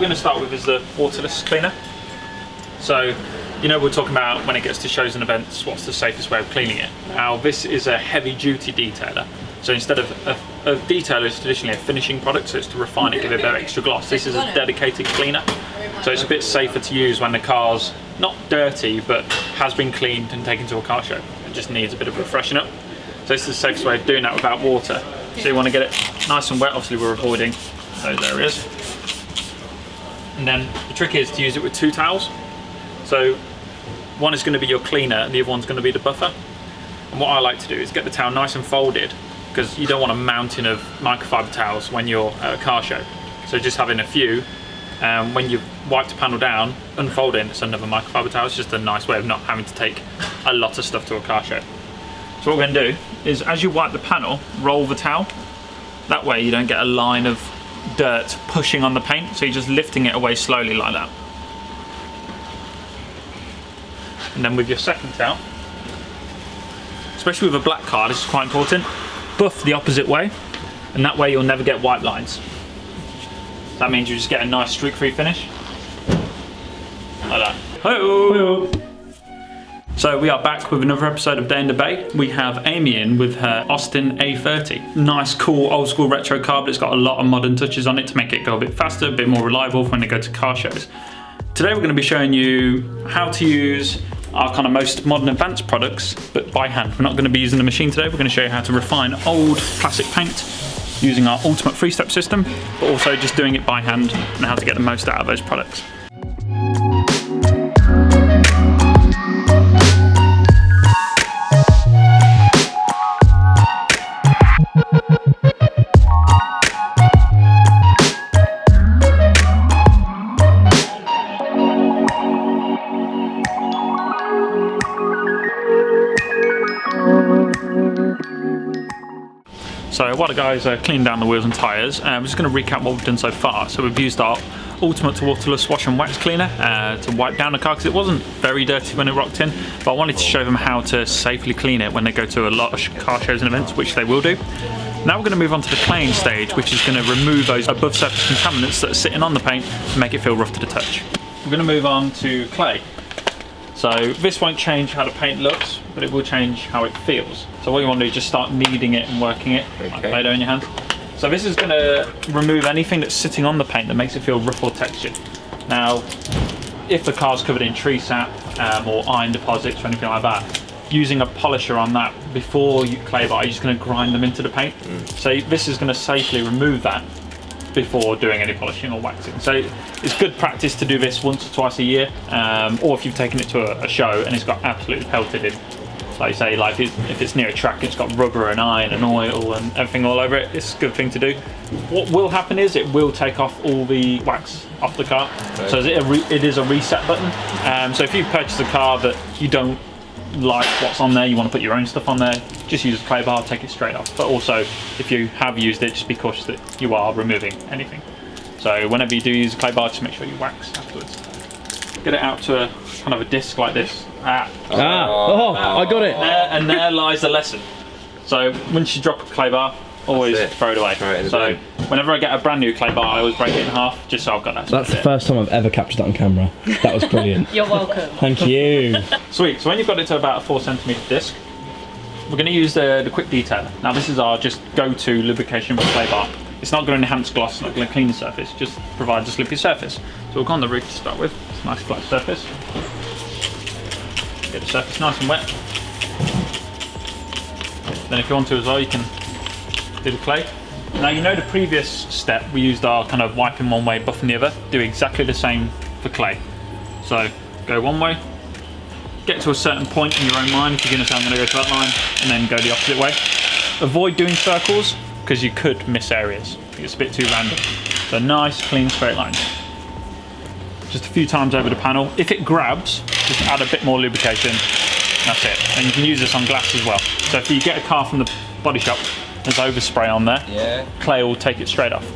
going to start with is the Waterless cleaner. So, you know, we're talking about when it gets to shows and events, what's the safest way of cleaning it. Now, this is a heavy duty detailer. So instead of a detailer is traditionally a finishing product, so it's to refine it, give it a bit of extra gloss. This is a dedicated cleaner. So it's a bit safer to use when the car's not dirty, but has been cleaned and taken to a car show. It just needs a bit of refreshing up. So this is the safest way of doing that without water. So you want to get it nice and wet. Obviously we're avoiding those areas. And then the trick is to use it with 2 towels. So one is going to be your cleaner and the other one's going to be the buffer. And what I like to do is get the towel nice and folded, because you don't want a mountain of microfiber towels when you're at a car show. So just having a few, when you wipe the panel down, unfolding it's another microfiber towel. It's just a nice way of not having to take a lot of stuff to a car show. So what we're going to do is, as you wipe the panel, roll the towel. That way you don't get a line of dirt pushing on the paint, so you're just lifting it away slowly like that. And then with your second towel, especially with a black car, this is quite important, buff the opposite way, and that way you'll never get white lines. That means you just get a nice streak-free finish, like that. Hi-oh. So we are back with another episode of Day in the Bay. We have Amy in with her Austin A30. Nice, cool, old school retro car, but it's got a lot of modern touches on it to make it go a bit faster, a bit more reliable for when they go to car shows. Today we're going to be showing you how to use our kind of most modern advanced products, but by hand. We're not going to be using the machine today. We're going to show you how to refine old plastic paint using our ultimate 3-step system, but also just doing it by hand and how to get the most out of those products. So while the guys are cleaning down the wheels and tyres, I'm just going to recap what we've done so far. So we've used our ultimate to waterless wash and wax cleaner to wipe down the car, because it wasn't very dirty when it rocked in, but I wanted to show them how to safely clean it when they go to a lot of car shows and events, which they will do. Now we're going to move on to the claying stage, which is going to remove those above surface contaminants that are sitting on the paint to make it feel rough to the touch. We're going to move on to clay. So this won't change how the paint looks, but it will change how it feels. So what you want to do is just start kneading it and working it, like Play-Doh in your hand. So this is going to remove anything that's sitting on the paint that makes it feel rough or textured. Now, if the car's covered in tree sap or iron deposits or anything like that, using a polisher on that before you clay bar, you're just going to grind them into the paint. So this is going to safely remove that before doing any polishing or waxing. So it's good practice to do this once or twice a year, or if you've taken it to a show and it's got absolutely pelted in, like you say, like if it's near a track, it's got rubber and iron and oil and everything all over it, it's a good thing to do. What will happen is it will take off all the wax off the car. Okay. So it is a reset button. So if you purchase a car that you don't like what's on there, you want to put your own stuff on there, just use a clay bar, take it straight off. But also, if you have used it, just be cautious that you are removing anything. So whenever you do use a clay bar, just make sure you wax afterwards. Get it out to a kind of a disc like this. I got it. And there lies the lesson. So once you drop a clay bar, always throw it away. So whenever I get a brand new clay bar, I always break it in half, just so I've got that. That's the first time I've ever captured that on camera. That was brilliant. You're welcome. Thank you. Sweet. So when you've got it to about a 4cm disc, we're going to use the quick detailer. Now this is our just go-to lubrication for clay bar. It's not going to enhance gloss, it's not going to clean the surface, it just provides a slippy surface. So we'll go on the roof to start with. It's a nice flat surface. Get the surface nice and wet. Then if you want to as well, you can do the clay. Now you know the previous step, we used our kind of wiping one way, buffing the other. Do exactly the same for clay. So go one way, get to a certain point in your own mind, if you're going to say I'm going to go to that line, and then go the opposite way. Avoid doing circles, because you could miss areas. It's a bit too random. So nice, clean, straight lines. Just a few times over the panel. If it grabs, just add a bit more lubrication. That's it. And you can use this on glass as well. So if you get a car from the body shop, there's overspray on there. Clay will take it straight off.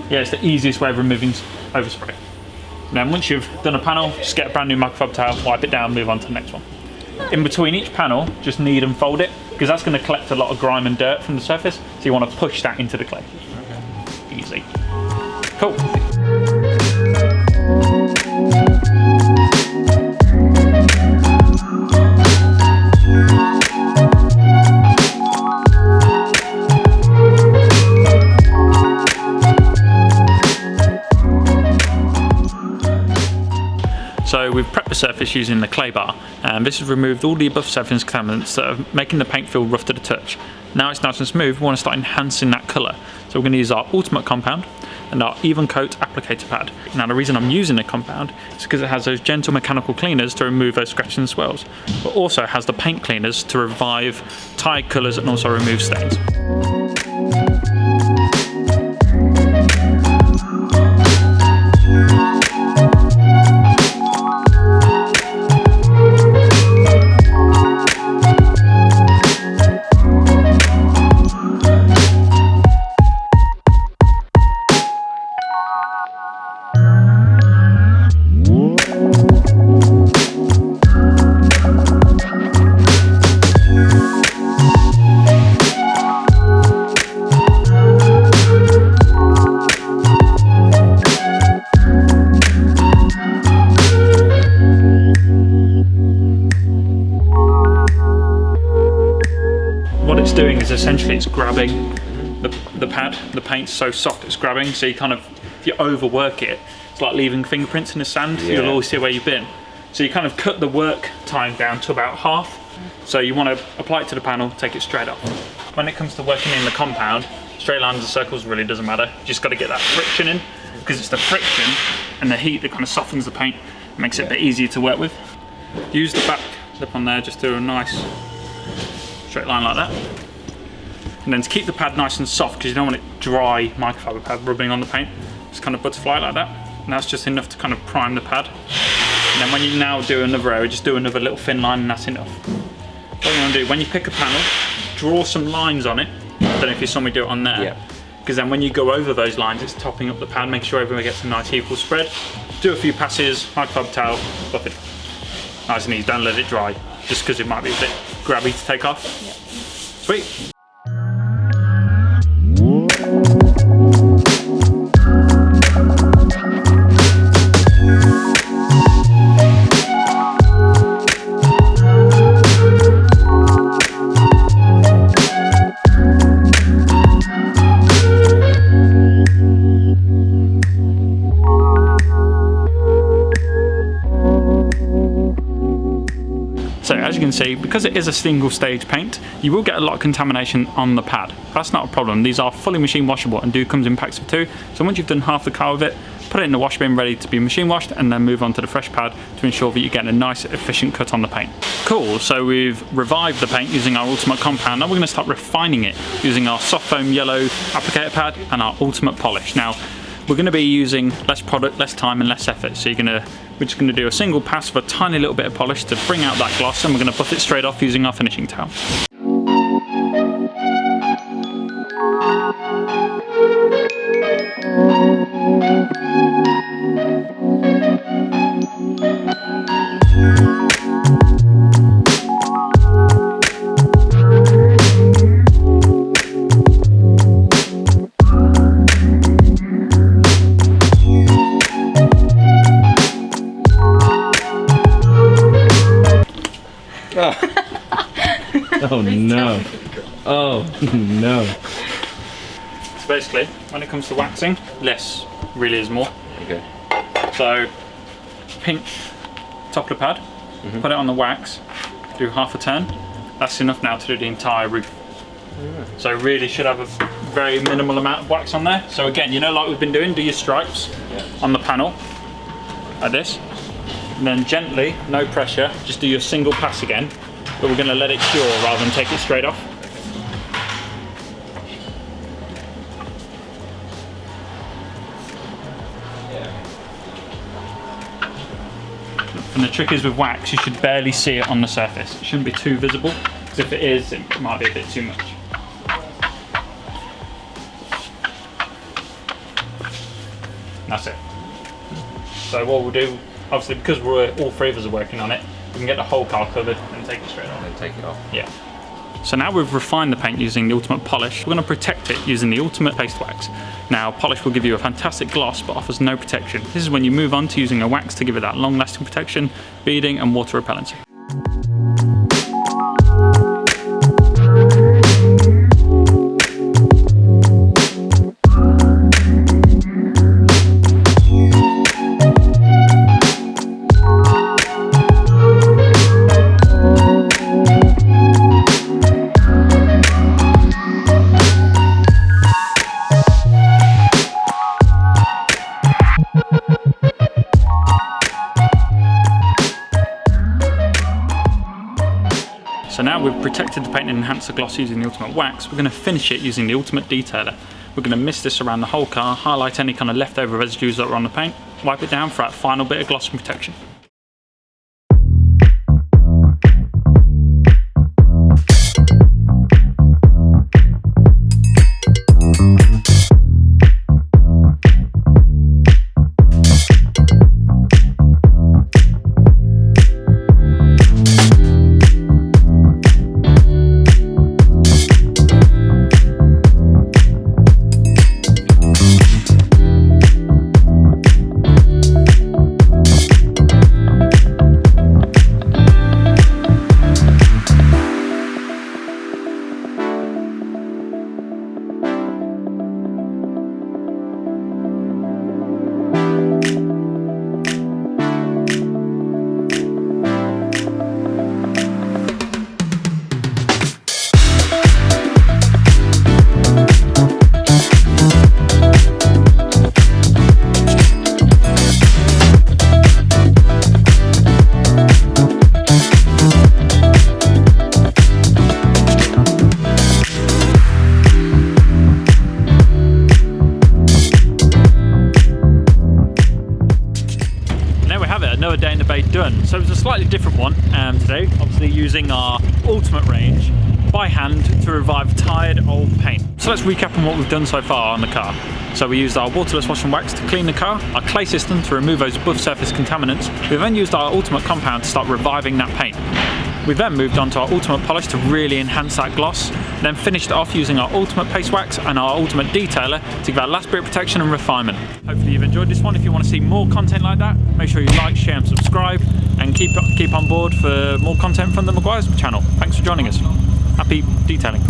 Yeah, it's the easiest way of removing overspray. Now once you've done a panel, just get a brand new microfiber towel, wipe it down, move on to the next one. In between each panel, just knead and fold it, because that's going to collect a lot of grime and dirt from the surface, so you want to push that into the clay. Easy. Cool. the surface using the clay bar, and this has removed all the above surface contaminants that are making the paint feel rough to the touch. Now it's nice and smooth, we want to start enhancing that colour. So we're going to use our Ultimate Compound and our Even Coat applicator pad. Now the reason I'm using the compound is because it has those gentle mechanical cleaners to remove those scratches and swirls, but also has the paint cleaners to revive tired colours and also remove stains. What it's doing is essentially it's grabbing the pad. The paint's so soft it's grabbing, so you kind of, if you overwork it, it's like leaving fingerprints in the sand. Yeah. You'll always see where you've been. So you kind of cut the work time down to about half. So you want to apply it to the panel, take it straight off. When it comes to working in the compound, straight lines and circles really doesn't matter. You just got to get that friction in, because it's the friction and the heat that kind of softens the paint, makes it a bit easier to work with. Use the back lip on there, just do a nice straight line like that. And then to keep the pad nice and soft, because you don't want it dry microfiber pad rubbing on the paint, just kind of butterfly like that. And that's just enough to kind of prime the pad. And then when you now do another area, just do another little thin line and that's enough. What you want to do, when you pick a panel, draw some lines on it. I don't know if you saw me do it on there. Because then when you go over those lines, it's topping up the pad, make sure everyone gets a nice equal spread. Do a few passes, microfiber towel, buff it. Nice and easy, don't let it dry, just because it might be a bit grabby to take off. Sweet. So as you can see, because it is a single stage paint, you will get a lot of contamination on the pad. That's not a problem. These are fully machine washable and do comes in packs of 2. So once you've done half the car with it, put it in the wash bin ready to be machine washed, and then move on to the fresh pad to ensure that you're getting a nice efficient cut on the paint. Cool, so we've revived the paint using our Ultimate Compound. Now we're going to start refining it using our soft foam yellow applicator pad and our Ultimate Polish. Now we're going to be using less product, less time and less effort. So we're just going to do a single pass with a tiny little bit of polish to bring out that gloss, and we're going to buff it straight off using our finishing towel. Oh no. Oh no. So basically, when it comes to waxing, less really is more. Okay. So pinch top of the pad, put it on the wax, do half a turn. That's enough now to do the entire roof. So really should have a very minimal amount of wax on there. So again, you know, like we've been doing, do your stripes on the panel, like this. And then gently, no pressure, just do your single pass again. But we're going to let it cure rather than take it straight off. And the trick is with wax, you should barely see it on the surface. It shouldn't be too visible, because if it is, it might be a bit too much. That's it. So what we'll do, obviously because all 3 of us are working on it, we can get the whole car covered and take it straight off. And then take it off. Yeah. So now we've refined the paint using the Ultimate Polish, we're going to protect it using the Ultimate Paste Wax. Now, polish will give you a fantastic gloss but offers no protection. This is when you move on to using a wax to give it that long-lasting protection, beading and water repellency. So now we've protected the paint and enhanced the gloss using the Ultimate Wax, we're going to finish it using the Ultimate Detailer. We're going to mist this around the whole car, highlight any kind of leftover residues that are on the paint, wipe it down for that final bit of gloss and protection. Another day in the bay done. So it was a slightly different one today, obviously using our Ultimate range by hand to revive tired old paint. So let's recap on what we've done so far on the car. So we used our Waterless wash and wax to clean the car, our clay system to remove those above surface contaminants. We then used our Ultimate compound to start reviving that paint. We then moved on to our Ultimate polish to really enhance that gloss, then finished it off using our Ultimate paste wax and our Ultimate detailer to give that last bit of protection and refinement. Hopefully you've enjoyed this one. If you want to see more content like that, make sure you like, share and subscribe, and keep on board for more content from the Meguiars channel. Thanks for joining us. Happy detailing.